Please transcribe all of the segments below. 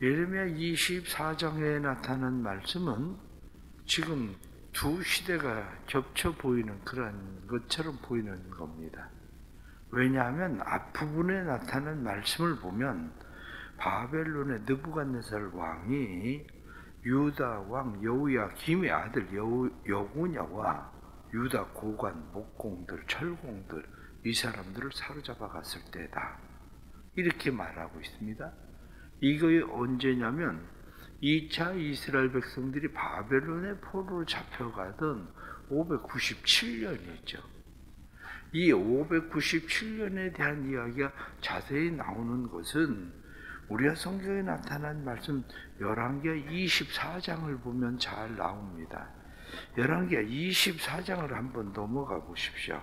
예레미야 24장에 나타난 말씀은 지금 두 시대가 겹쳐 보이는 그런 것처럼 보이는 겁니다. 왜냐하면 앞부분에 나타난 말씀을 보면 바벨론의 느부갓네살 왕이 유다 왕 여호야김의 아들 여고냐와 유다 고관, 목공들, 철공들 이 사람들을 사로잡아 갔을 때다. 이렇게 말하고 있습니다. 이게 언제냐면 2차 이스라엘 백성들이 바벨론의 포로로 잡혀가던 597년이죠. 이 597년에 대한 이야기가 자세히 나오는 것은 우리가 성경에 나타난 말씀 열왕기하 24장을 보면 잘 나옵니다. 열왕기하 24장을 한번 넘어가 보십시오.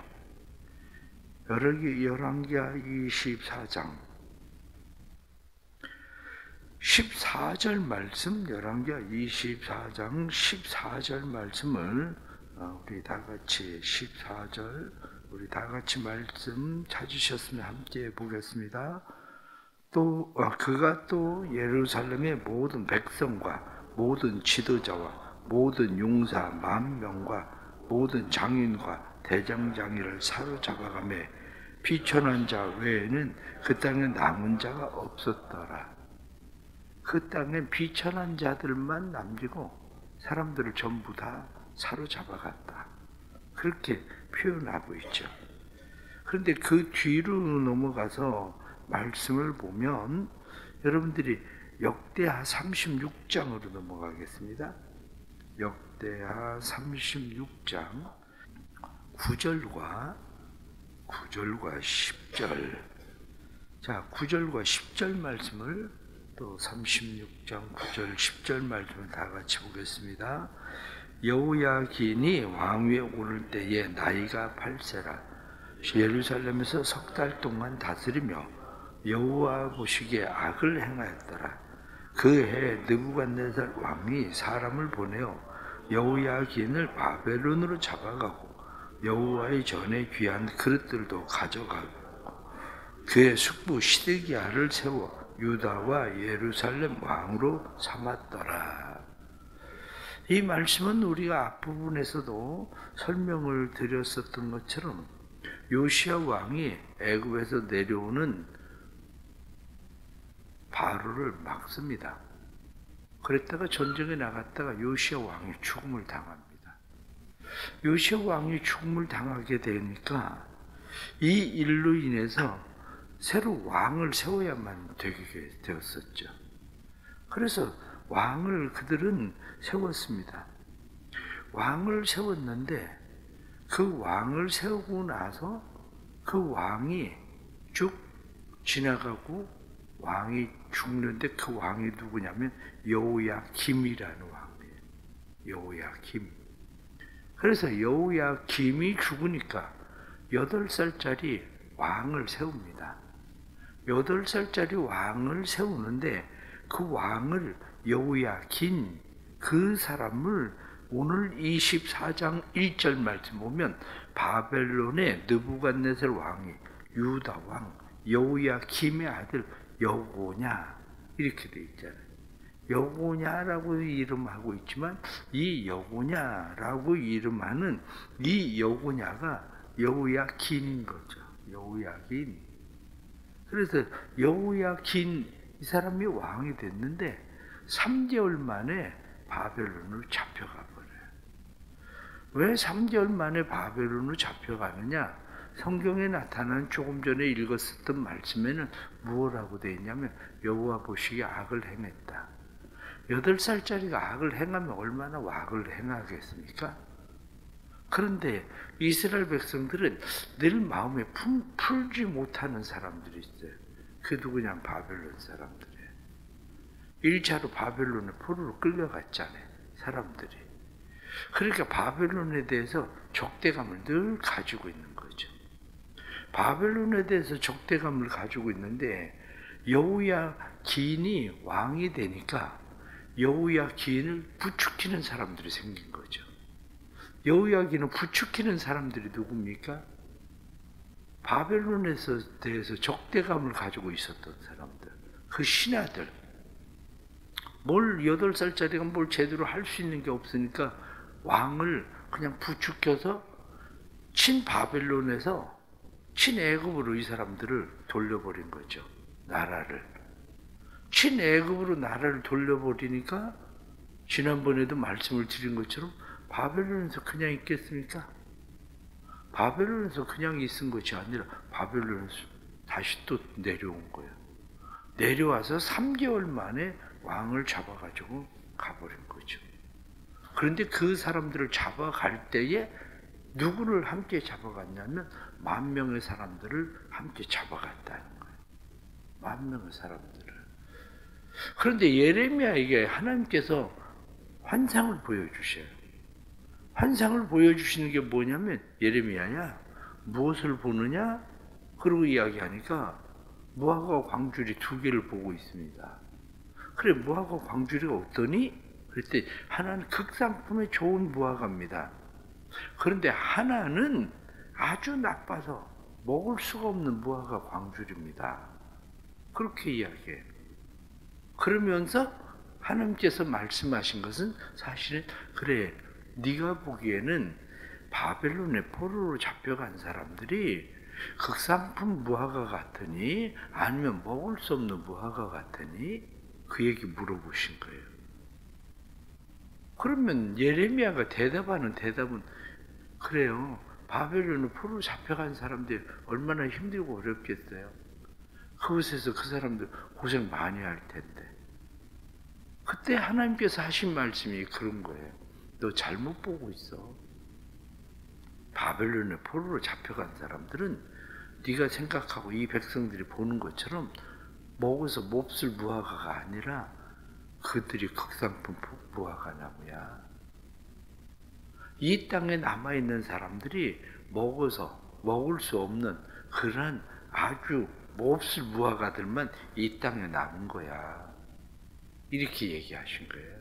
열왕기하 24장 14절 말씀, 열왕기하 24장 14절 말씀을 우리 다 같이 14절 우리 다 같이 말씀 찾으셨으면 함께 보겠습니다. 또 그가 또 예루살렘의 모든 백성과 모든 지도자와 모든 용사 10,000명과 모든 장인과 대장장이를 사로잡아가매 비천한 자 외에는 그 땅에 남은 자가 없었더라. 그 땅에 비천한 자들만 남기고 사람들을 전부 다 사로잡아갔다. 그렇게 표현하고 있죠. 그런데 그 뒤로 넘어가서 말씀을 보면 여러분들이 역대하 36장으로 넘어가겠습니다. 역대하 36장 9절과 10절. 자, 9절과 10절 말씀을 또 36장 9절 10절 말씀을 다 같이 보겠습니다. 여호야긴이 왕위에 오를 때에 나이가 8세라. 예루살렘에서 3달 동안 다스리며 여호와 보시기에 악을 행하였더라. 그 해에 느부갓네살 왕이 사람을 보내어 여호야긴을 바벨론으로 잡아가고 여호와의 전에 귀한 그릇들도 가져가고 그의 숙부 시드기야를 세워 유다와 예루살렘 왕으로 삼았더라. 이 말씀은 우리가 앞부분에서도 설명을 드렸었던 것처럼 요시야 왕이 애굽에서 내려오는 바로를 막습니다. 그랬다가 전쟁에 나갔다가 요시야 왕이 죽음을 당합니다. 요시야 왕이 죽음을 당하게 되니까 이 일로 인해서 새로 왕을 세워야만 되게 되었었죠. 그래서 왕을 그들은 세웠습니다. 왕을 세웠는데 그 왕을 세우고 나서 그 왕이 쭉 지나가고 왕이 죽는데 그 왕이 누구냐면 여호야김이라는 왕이에요. 여호야김. 그래서 여호야김이 죽으니까 8살짜리 왕을 세웁니다. 8살짜리 왕을 세우는데 그 왕을 여호야긴 그 사람을 오늘 24장 1절 말씀 보면 바벨론의 느부갓네살 왕이 유다 왕 여호야김의 아들 여고냐 이렇게 돼 있잖아요. 여고냐라고 이름하고 있지만 이 여고냐라고 이름하는 이 여고냐가 여호야긴인 거죠. 여호야긴. 그래서 여호야긴 이 사람이 왕이 됐는데 3개월 만에 바벨론으로 잡혀가 버려요. 왜 3개월 만에 바벨론으로 잡혀가느냐? 성경에 나타난 조금 전에 읽었었던 말씀에는 무엇라고 되어 있냐면 여호와 보시기에 악을 행했다. 8살짜리가 악을 행하면 얼마나 악을 행하겠습니까? 그런데 이스라엘 백성들은 늘 마음에 풀지 못하는 사람들이 있어요. 그 누구냐? 바벨론 사람들이에요. 1차로 바벨론의 포로로 끌려갔잖아요. 사람들이. 그러니까 바벨론에 대해서 적대감을 늘 가지고 있는 거죠. 바벨론에 대해서 적대감을 가지고 있는데 여호야긴이 왕이 되니까 여호야긴을 부추기는 사람들이 생긴 거죠. 여호야긴을 부추기는 사람들이 누굽니까? 바벨론에서 대해서 적대감을 가지고 있었던 사람들, 그 신하들. 뭘 8살짜리가 뭘 제대로 할 수 있는 게 없으니까 왕을 그냥 부추겨서 친바벨론에서 친애굽으로 이 사람들을 돌려버린 거죠. 나라를. 친애굽으로 나라를 돌려버리니까 지난번에도 말씀을 드린 것처럼 바벨론에서 그냥 있겠습니까? 바벨론에서 그냥 있은 것이 아니라 바벨론에서 다시 또 내려온 거예요. 내려와서 3개월 만에 왕을 잡아가지고 가버린 거죠. 그런데 그 사람들을 잡아갈 때에 누구를 함께 잡아갔냐면 10,000명의 사람들을 함께 잡아갔다는 거예요. 10,000명의 사람들을. 그런데 예레미야에게 하나님께서 환상을 보여주셔요. 환상을 보여주시는 게 뭐냐면 예레미야야 무엇을 보느냐? 그러고 이야기하니까 무화과 광줄이 2개를 보고 있습니다. 그래 무화과 광줄이가 어떠니? 그랬더니 하나는 극상품의 좋은 무화과입니다. 그런데 하나는 아주 나빠서 먹을 수가 없는 무화과 광줄입니다. 그렇게 이야기해요. 그러면서 하나님께서 말씀하신 것은 사실은 그래 네가 보기에는 바벨론의 포로로 잡혀간 사람들이 극상품 무화과 같으니 아니면 먹을 수 없는 무화과 같으니 그 얘기 물어보신 거예요. 그러면 예레미야가 대답하는 대답은 그래요. 바벨론의 포로로 잡혀간 사람들이 얼마나 힘들고 어렵겠어요. 그곳에서 그 사람들 고생 많이 할 텐데. 그때 하나님께서 하신 말씀이 그런 거예요. 너 잘못 보고 있어. 바벨론의 포로로 잡혀간 사람들은 네가 생각하고 이 백성들이 보는 것처럼 먹어서 몹쓸 무화과가 아니라 그들이 극상품 무화과 나무야. 이 땅에 남아있는 사람들이 먹어서 먹을 수 없는 그런 아주 몹쓸 무화과들만 이 땅에 남은 거야. 이렇게 얘기하신 거예요.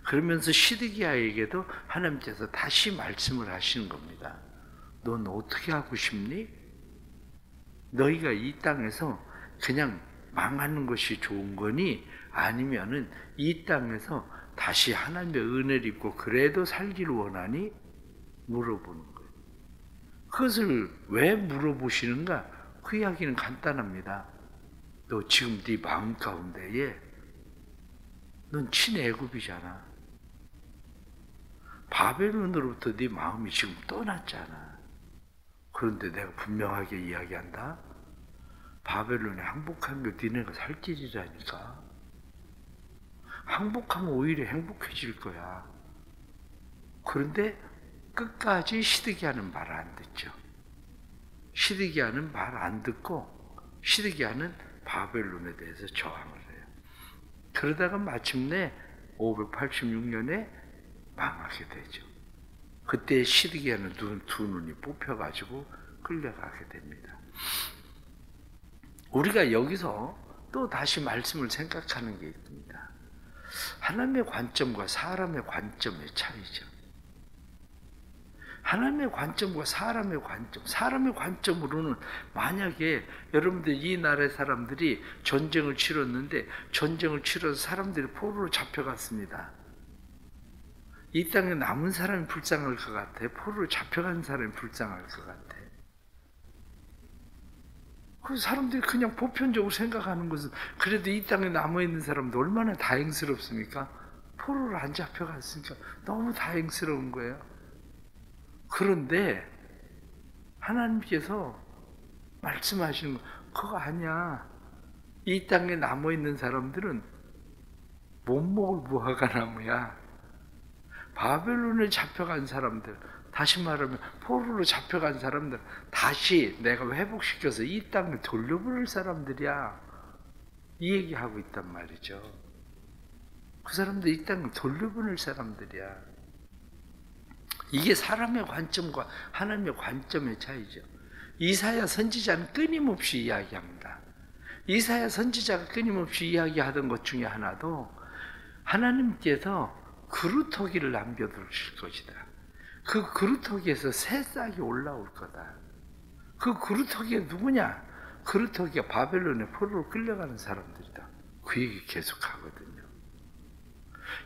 그러면서 시드기야에게도 하나님께서 다시 말씀을 하시는 겁니다. 넌 어떻게 하고 싶니? 너희가 이 땅에서 그냥 망하는 것이 좋은 거니? 아니면은 이 땅에서 다시 하나님의 은혜를 입고 그래도 살기를 원하니? 물어보는 거예요. 그것을 왜 물어보시는가? 그 이야기는 간단합니다. 너 지금 네 마음 가운데에 넌 친애굽이잖아. 바벨론으로부터 네 마음이 지금 떠났잖아. 그런데 내가 분명하게 이야기한다. 바벨론에 항복하면 니네가 살 길이라니까. 항복하면 오히려 행복해질 거야. 그런데 끝까지 시드기야는 말 안 듣죠. 시드기야는 말 안 듣고 시드기야는 바벨론에 대해서 저항을 해요. 그러다가 마침내 586년에 망하게 되죠. 그때 시드기야는 두 눈이 뽑혀가지고 끌려가게 됩니다. 우리가 여기서 또 다시 말씀을 생각하는 게 있습니다. 하나님의 관점과 사람의 관점의 차이죠. 하나님의 관점과 사람의 관점, 사람의 관점으로는 만약에 여러분들 이 나라의 사람들이 전쟁을 치렀는데 전쟁을 치러서 사람들이 포로로 잡혀갔습니다. 이 땅에 남은 사람이 불쌍할 것 같아? 포로로 잡혀간 사람이 불쌍할 것 같아? 그 사람들이 그냥 보편적으로 생각하는 것은 그래도 이 땅에 남아있는 사람도 얼마나 다행스럽습니까? 포로를 안 잡혀갔으니까 너무 다행스러운 거예요. 그런데 하나님께서 말씀하시는 거 그거 아니야. 이 땅에 남아있는 사람들은 못 먹을 무화과 나무야. 바벨론에 잡혀간 사람들, 다시 말하면 포로로 잡혀간 사람들 다시 내가 회복시켜서 이 땅을 돌려보낼 사람들이야. 이 얘기하고 있단 말이죠. 그 사람들 이 땅을 돌려보낼 사람들이야. 이게 사람의 관점과 하나님의 관점의 차이죠. 이사야 선지자는 끊임없이 이야기합니다. 이사야 선지자가 끊임없이 이야기하던 것 중에 하나도 하나님께서 그루터기를 남겨두실 것이다. 그 그루터기에서 새싹이 올라올 거다. 그 그루터기가 누구냐? 그루터기가 바벨론의 포로로 끌려가는 사람들이다. 그 얘기 계속 하거든요.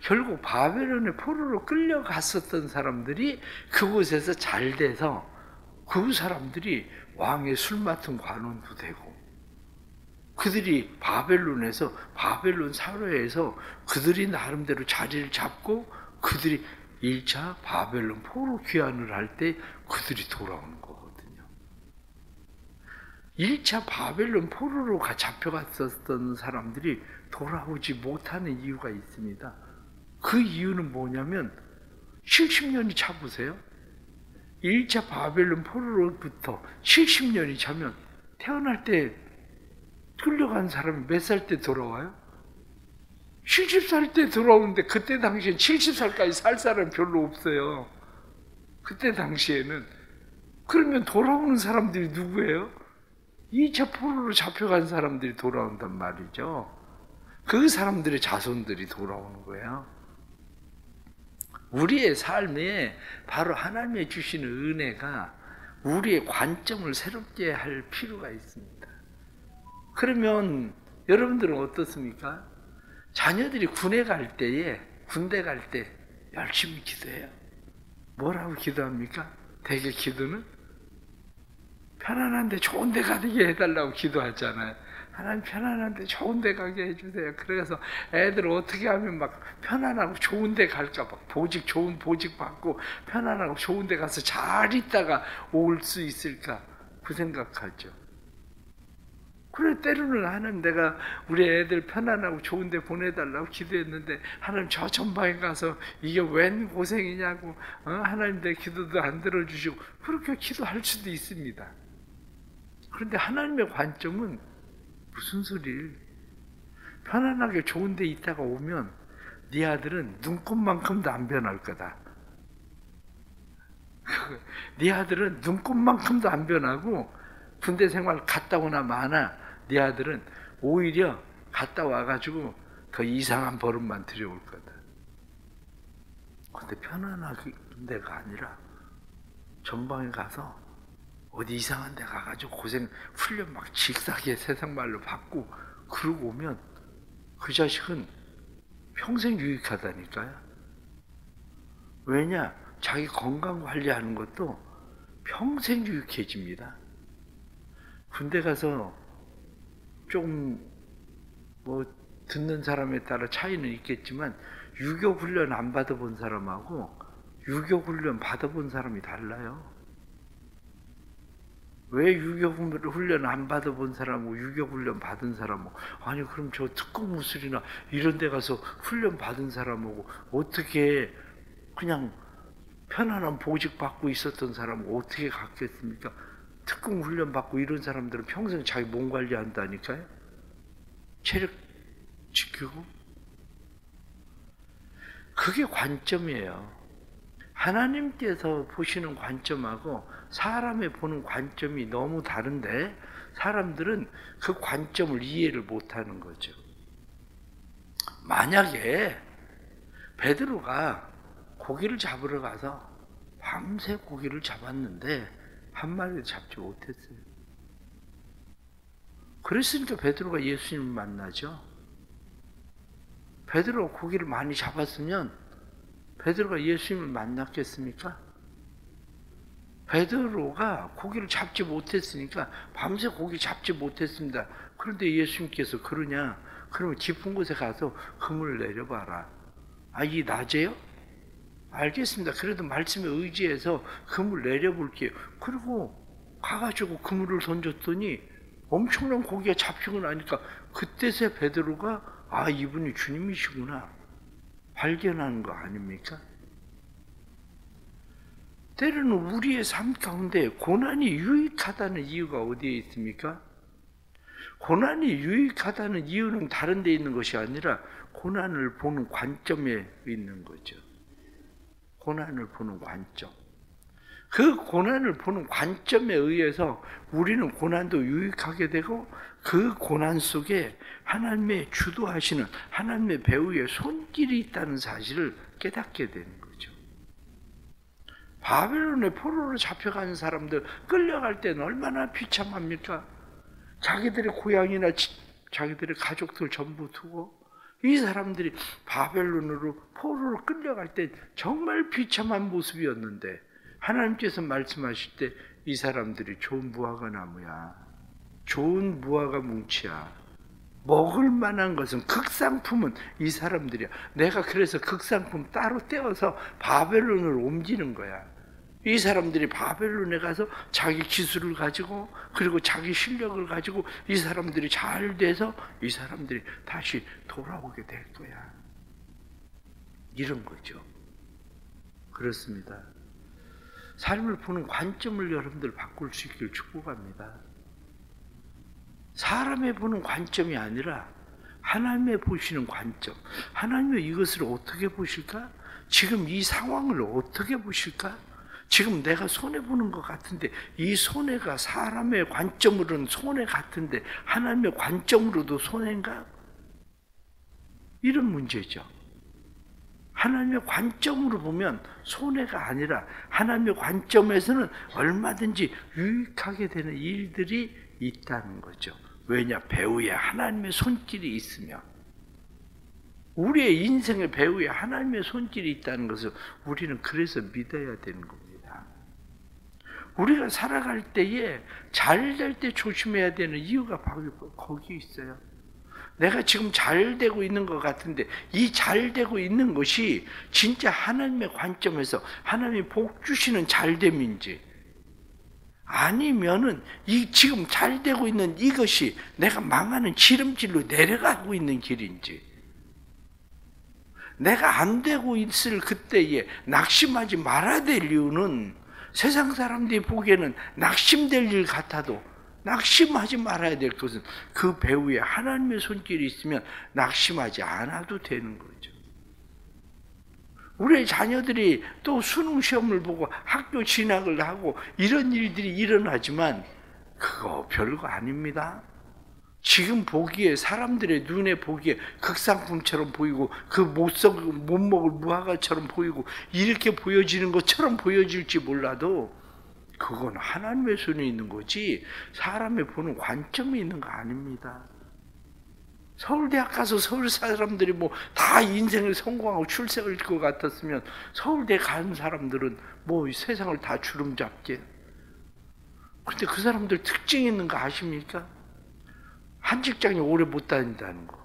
결국 바벨론의 포로로 끌려갔었던 사람들이 그곳에서 잘 돼서 그 사람들이 왕의 술 맡은 관원도 되고, 그들이 바벨론에서, 바벨론 사회에서 그들이 나름대로 자리를 잡고 그들이 1차 바벨론 포로 귀환을 할 때 그들이 돌아오는 거거든요. 1차 바벨론 포로로 잡혀갔었던 사람들이 돌아오지 못하는 이유가 있습니다. 그 이유는 뭐냐면 70년이 차보세요. 1차 바벨론 포로로부터 70년이 차면 태어날 때 끌려간 사람이 몇 살 때 돌아와요? 70살 때 돌아오는데 그때 당시엔 70살까지 살 사람이 별로 없어요. 그때 당시에는. 그러면 돌아오는 사람들이 누구예요? 2차 포로로 잡혀간 사람들이 돌아온단 말이죠. 그 사람들의 자손들이 돌아오는 거예요. 우리의 삶에 바로 하나님의 주시는 은혜가 우리의 관점을 새롭게 할 필요가 있습니다. 그러면 여러분들은 어떻습니까? 자녀들이 군대 갈 때 열심히 기도해요. 뭐라고 기도합니까? 대개 기도는 편안한데 좋은 데 가게 해달라고 기도하잖아요. 하나님 편안한데 좋은 데 가게 해주세요. 그래서 애들 어떻게 하면 막 편안하고 좋은 데 갈까, 막 좋은 보직 받고 편안하고 좋은 데 가서 잘 있다가 올 수 있을까, 그 생각하죠. 그래, 때로는 하나님, 내가 우리 애들 편안하고 좋은 데 보내달라고 기도했는데 하나님 저 전방에 가서 이게 웬 고생이냐고, 하나님 내 기도도 안 들어주시고, 그렇게 기도할 수도 있습니다. 그런데 하나님의 관점은 무슨 소리를, 편안하게 좋은 데 있다가 오면 네 아들은 눈곱만큼도 안 변할 거다. 네 아들은 눈곱만큼도 안 변하고 군대 생활 갔다 오나 마나 네 아들은 오히려 갔다 와가지고 더 이상한 버릇만 들여올 거다. 근데 편안한 데가 아니라 전방에 가서 어디 이상한 데 가가지고 고생, 훈련 막 질싸게 세상 말로 받고 그러고 오면 그 자식은 평생 유익하다니까요. 왜냐? 자기 건강 관리하는 것도 평생 유익해집니다. 군대 가서 좀 뭐 듣는 사람에 따라 차이는 있겠지만 유교 훈련 안 받아본 사람하고 유교 훈련 받아본 사람이 달라요. 왜 유교 훈련 안 받아본 사람하고 유교 훈련 받은 사람하고, 아니 그럼 저 특공 무술이나 이런 데 가서 훈련 받은 사람하고 어떻게 그냥 편안한 보직 받고 있었던 사람은 어떻게 갔겠습니까? 특공 훈련 받고 이런 사람들은 평생 자기 몸 관리한다니까요. 체력 지키고. 그게 관점이에요. 하나님께서 보시는 관점하고 사람의 보는 관점이 너무 다른데 사람들은 그 관점을 이해를 못하는 거죠. 만약에 베드로가 고기를 잡으러 가서 밤새 고기를 잡았는데 한 마리도 잡지 못했어요. 그랬으니까 베드로가 예수님을 만나죠. 베드로가 고기를 많이 잡았으면 베드로가 예수님을 만났겠습니까? 베드로가 고기를 잡지 못했으니까 밤새 고기 잡지 못했습니다. 그런데 예수님께서 그러냐? 그러면 깊은 곳에 가서 그물을 내려봐라. 아, 이 낮에요? 알겠습니다. 그래도 말씀에 의지해서 그물 내려볼게요. 그리고 가가지고 그물을 던졌더니 엄청난 고기가 잡히고 나니까 그때서 베드로가 아, 이분이 주님이시구나 발견하는 거 아닙니까? 때로는 우리의 삶 가운데 고난이 유익하다는 이유가 어디에 있습니까? 고난이 유익하다는 이유는 다른 데 있는 것이 아니라 고난을 보는 관점에 있는 거죠. 고난을 보는 관점. 그 고난을 보는 관점에 의해서 우리는 고난도 유익하게 되고 그 고난 속에 하나님의 주도하시는 하나님의 배후의 손길이 있다는 사실을 깨닫게 되는 거죠. 바벨론의 포로로 잡혀간 사람들 끌려갈 때는 얼마나 비참합니까? 자기들의 고향이나 자기들의 가족들 전부 두고 이 사람들이 바벨론으로 포로로 끌려갈 때 정말 비참한 모습이었는데 하나님께서 말씀하실 때 이 사람들이 좋은 무화과 나무야, 좋은 무화과 뭉치야, 먹을 만한 것은 극상품은 이 사람들이야. 내가 그래서 극상품 따로 떼어서 바벨론으로 옮기는 거야. 이 사람들이 바벨론에 가서 자기 기술을 가지고 그리고 자기 실력을 가지고 이 사람들이 잘 돼서 이 사람들이 다시 돌아오게 될 거야. 이런 거죠. 그렇습니다. 삶을 보는 관점을 여러분들 바꿀 수 있길 축복합니다. 사람의 보는 관점이 아니라 하나님의 보시는 관점. 하나님의 이것을 어떻게 보실까? 지금 이 상황을 어떻게 보실까? 지금 내가 손해보는 것 같은데 이 손해가 사람의 관점으로는 손해 같은데 하나님의 관점으로도 손해인가? 이런 문제죠. 하나님의 관점으로 보면 손해가 아니라 하나님의 관점에서는 얼마든지 유익하게 되는 일들이 있다는 거죠. 왜냐? 배후에 하나님의 손길이 있으며 우리의 인생의 배후에 하나님의 손길이 있다는 것을 우리는 그래서 믿어야 되는 겁니다. 우리가 살아갈 때에 잘 될 때 조심해야 되는 이유가 바로 거기 있어요. 내가 지금 잘 되고 있는 것 같은데 이 잘 되고 있는 것이 진짜 하나님의 관점에서 하나님이 복 주시는 잘됨인지 아니면은 이 지금 잘 되고 있는 이것이 내가 망하는 지름길로 내려가고 있는 길인지 내가 안 되고 있을 그때에 낙심하지 말아야 될 이유는 세상 사람들이 보기에는 낙심될 일 같아도 낙심하지 말아야 될 것은 그 배후에 하나님의 손길이 있으면 낙심하지 않아도 되는 거죠. 우리의 자녀들이 또 수능 시험을 보고 학교 진학을 하고 이런 일들이 일어나지만 그거 별거 아닙니다. 지금 보기에 사람들의 눈에 보기에 극상품처럼 보이고 그 못 먹을 무화과처럼 보이고 이렇게 보여지는 것처럼 보여질지 몰라도 그건 하나님의 손에 있는 거지 사람의 보는 관점이 있는 거 아닙니다. 서울대학 가서 서울 사람들이 뭐 다 인생을 성공하고 출세할 것 같았으면 서울대 가는 사람들은 뭐 세상을 다 주름잡게. 근데 그 사람들 특징이 있는 거 아십니까? 한 직장에 오래 못 다닌다는 거.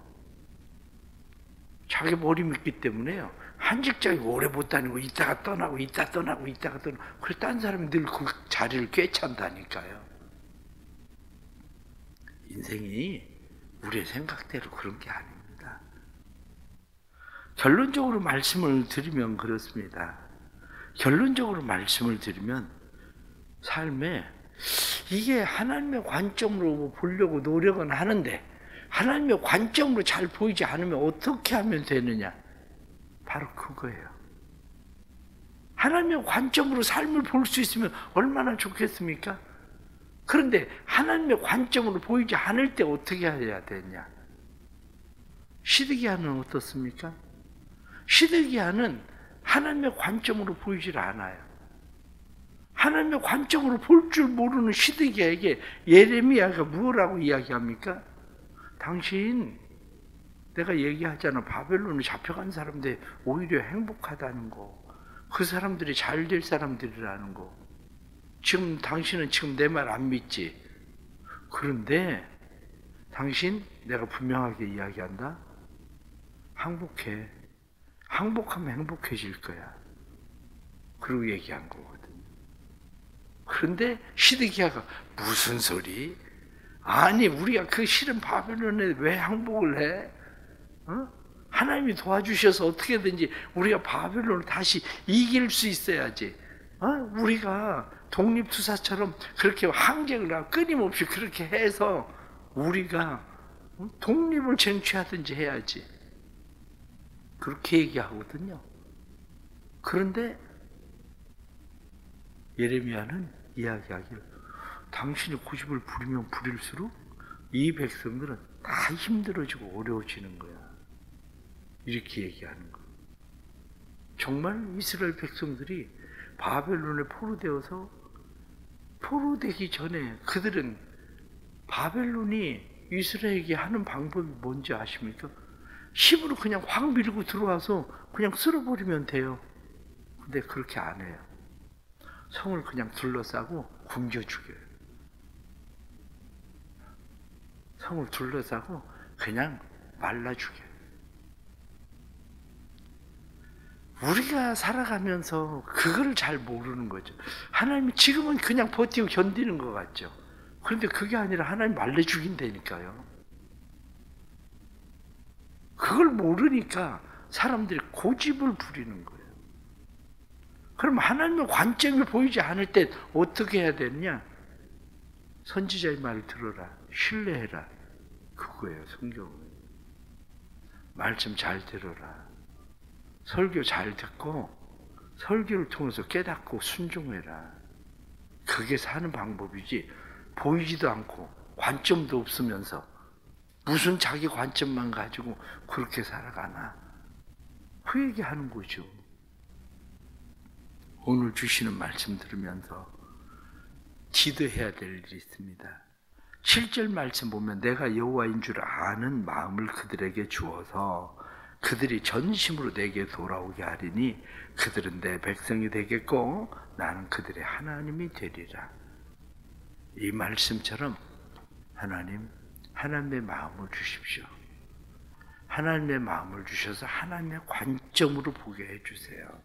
자기 머리 믿기 때문에요. 한 직장에 오래 못 다니고 있다가 떠나고 있다가 떠나고 있다가 떠나고 그래서 딴 사람이 늘 그 자리를 꿰찬다니까요. 인생이 우리의 생각대로 그런 게 아닙니다. 결론적으로 말씀을 드리면 그렇습니다. 결론적으로 말씀을 드리면 삶에 이게 하나님의 관점으로 보려고 노력은 하는데 하나님의 관점으로 잘 보이지 않으면 어떻게 하면 되느냐? 바로 그거예요. 하나님의 관점으로 삶을 볼 수 있으면 얼마나 좋겠습니까? 그런데 하나님의 관점으로 보이지 않을 때 어떻게 해야 되냐? 시드기야는 어떻습니까? 시드기야는 하나님의 관점으로 보이질 않아요. 하나님의 관점으로 볼 줄 모르는 시드기야에게 예레미야가 뭐라고 이야기합니까? 당신 내가 얘기하잖아. 바벨론에 잡혀간 사람들 오히려 행복하다는 거. 그 사람들이 잘 될 사람들이라는 거. 지금 당신은 지금 내 말 안 믿지? 그런데 당신 내가 분명하게 이야기한다. 항복해. 항복하면 행복해질 거야. 그리고 얘기한 거거든요. 그런데 시드기야가 무슨 소리? 아니 우리가 그 싫은 바벨론에 왜 항복을 해? 하나님이 도와주셔서 어떻게든지 우리가 바벨론을 다시 이길 수 있어야지. 우리가 독립투사처럼 그렇게 항쟁을 하고 끊임없이 그렇게 해서 우리가 독립을 쟁취하든지 해야지. 그렇게 얘기하거든요. 그런데 예레미야는 이야기하기를 당신이 고집을 부리면 부릴수록 이 백성들은 다 힘들어지고 어려워지는 거야. 이렇게 얘기하는 거. 정말 이스라엘 백성들이 바벨론에 포로되어서 포로되기 전에 그들은 바벨론이 이스라엘에게 하는 방법이 뭔지 아십니까? 힘으로 그냥 확 밀고 들어와서 그냥 쓸어버리면 돼요. 근데 그렇게 안 해요. 성을 그냥 둘러싸고 굶겨 죽여요. 성을 둘러싸고 그냥 말라 죽여요. 우리가 살아가면서 그걸 잘 모르는 거죠. 하나님이 지금은 그냥 버티고 견디는 것 같죠. 그런데 그게 아니라 하나님 말려 죽인다니까요. 그걸 모르니까 사람들이 고집을 부리는 거예요. 그럼 하나님의 관점이 보이지 않을 때 어떻게 해야 되느냐? 선지자의 말을 들어라. 신뢰해라. 그거예요, 성경은. 말씀 잘 들어라. 설교 잘 듣고 설교를 통해서 깨닫고 순종해라. 그게 사는 방법이지, 보이지도 않고 관점도 없으면서 무슨 자기 관점만 가지고 그렇게 살아가나? 그 얘기하는 거죠. 오늘 주시는 말씀 들으면서 기도해야 될 일이 있습니다. 7절 말씀 보면 내가 여호와인 줄 아는 마음을 그들에게 주어서 그들이 전심으로 내게 돌아오게 하리니 그들은 내 백성이 되겠고 나는 그들의 하나님이 되리라. 이 말씀처럼 하나님의 마음을 주십시오. 하나님의 마음을 주셔서 하나님의 관점으로 보게 해주세요.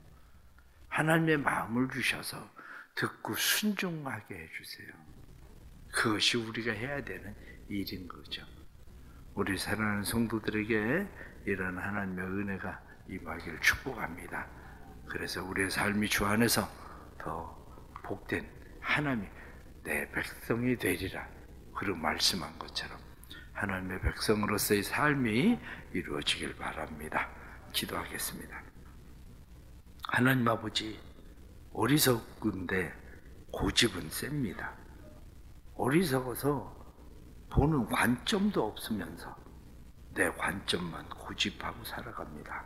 하나님의 마음을 주셔서 듣고 순종하게 해주세요. 그것이 우리가 해야 되는 일인 거죠. 우리 사랑하는 성도들에게 이런 하나님의 은혜가 임하기를 축복합니다. 그래서 우리의 삶이 주 안에서 더 복된 하나님이 내 백성이 되리라 그리고 말씀한 것처럼 하나님의 백성으로서의 삶이 이루어지길 바랍니다. 기도하겠습니다. 하나님 아버지, 어리석은데 고집은 셉니다. 어리석어서 보는 관점도 없으면서 내 관점만 고집하고 살아갑니다.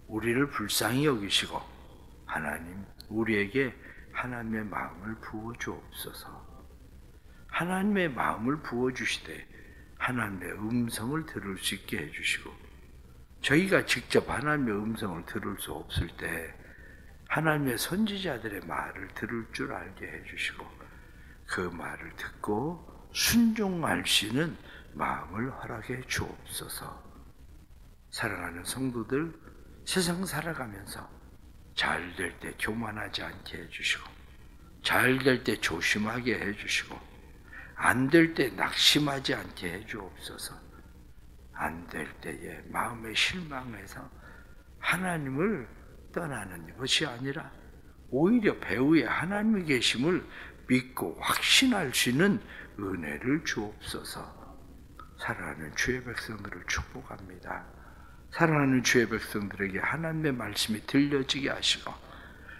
우리를 불쌍히 여기시고 하나님, 우리에게 하나님의 마음을 부어주옵소서. 하나님의 마음을 부어주시되 하나님의 음성을 들을 수 있게 해주시고, 저희가 직접 하나님의 음성을 들을 수 없을 때 하나님의 선지자들의 말을 들을 줄 알게 해주시고, 그 말을 듣고 순종할 수 있는 마음을 허락해 주옵소서. 사랑하는 성도들, 세상 살아가면서 잘 될 때 교만하지 않게 해주시고, 잘 될 때 조심하게 해주시고, 안 될 때 낙심하지 않게 해주옵소서. 안 될 때에 마음에 실망해서 하나님을 떠나는 것이 아니라 오히려 배후에 하나님이 계심을 믿고 확신할 수 있는 은혜를 주옵소서. 사랑하는 주의 백성들을 축복합니다. 사랑하는 주의 백성들에게 하나님의 말씀이 들려지게 하시고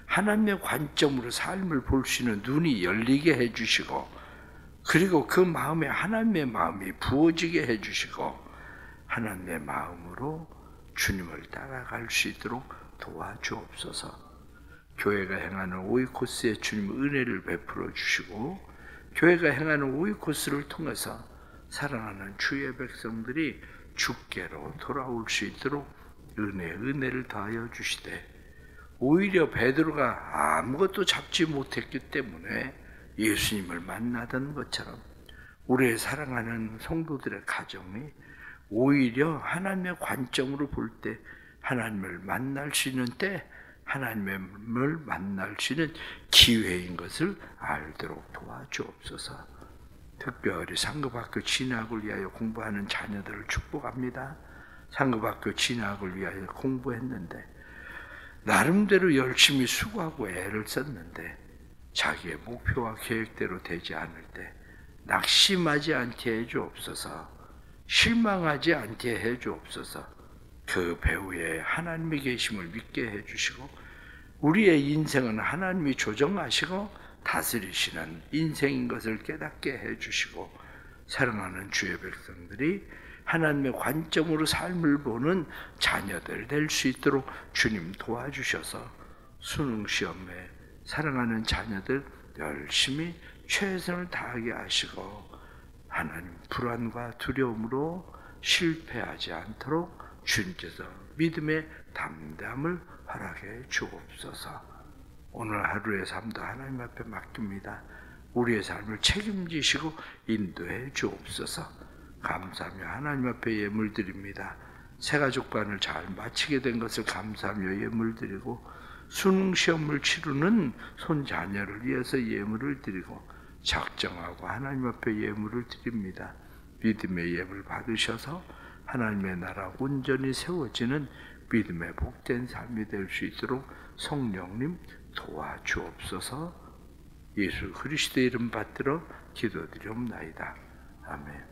하나님의 관점으로 삶을 볼 수 있는 눈이 열리게 해주시고, 그리고 그 마음에 하나님의 마음이 부어지게 해주시고 하나님의 마음으로 주님을 따라갈 수 있도록 도와주옵소서. 교회가 행하는 오이코스에 주님 은혜를 베풀어 주시고, 교회가 행하는 오이코스를 통해서 사랑하는 주의 백성들이 주께로 돌아올 수 있도록 은혜를 더하여 주시되, 오히려 베드로가 아무것도 잡지 못했기 때문에 예수님을 만나던 것처럼 우리의 사랑하는 성도들의 가정이 오히려 하나님의 관점으로 볼 때 하나님을 만날 수 있는 때 하나님을 만날 수 있는 기회인 것을 알도록 도와주옵소서. 특별히 상급학교 진학을 위하여 공부하는 자녀들을 축복합니다. 상급학교 진학을 위하여 공부했는데 나름대로 열심히 수고하고 애를 썼는데 자기의 목표와 계획대로 되지 않을 때 낙심하지 않게 해주옵소서. 실망하지 않게 해주옵소서. 그 배후에 하나님이 계심을 믿게 해주시고, 우리의 인생은 하나님이 조정하시고 다스리시는 인생인 것을 깨닫게 해주시고, 사랑하는 주의 백성들이 하나님의 관점으로 삶을 보는 자녀들 될 수 있도록 주님 도와주셔서 수능시험에 사랑하는 자녀들 열심히 최선을 다하게 하시고, 하나님 불안과 두려움으로 실패하지 않도록 주님께서 믿음의 담대함을 허락해 주옵소서. 오늘 하루의 삶도 하나님 앞에 맡깁니다. 우리의 삶을 책임지시고 인도해 주옵소서. 감사하며 하나님 앞에 예물 드립니다. 새가족반을 잘 마치게 된 것을 감사하며 예물 드리고 수능 시험을 치르는 손자녀를 위해서 예물을 드리고 작정하고 하나님 앞에 예물을 드립니다. 믿음의 예물 받으셔서 하나님의 나라 온전히 세워지는 믿음의 복된 삶이 될 수 있도록 성령님 도와주옵소서. 예수 그리스도의 이름 받들어 기도드리옵나이다. 아멘.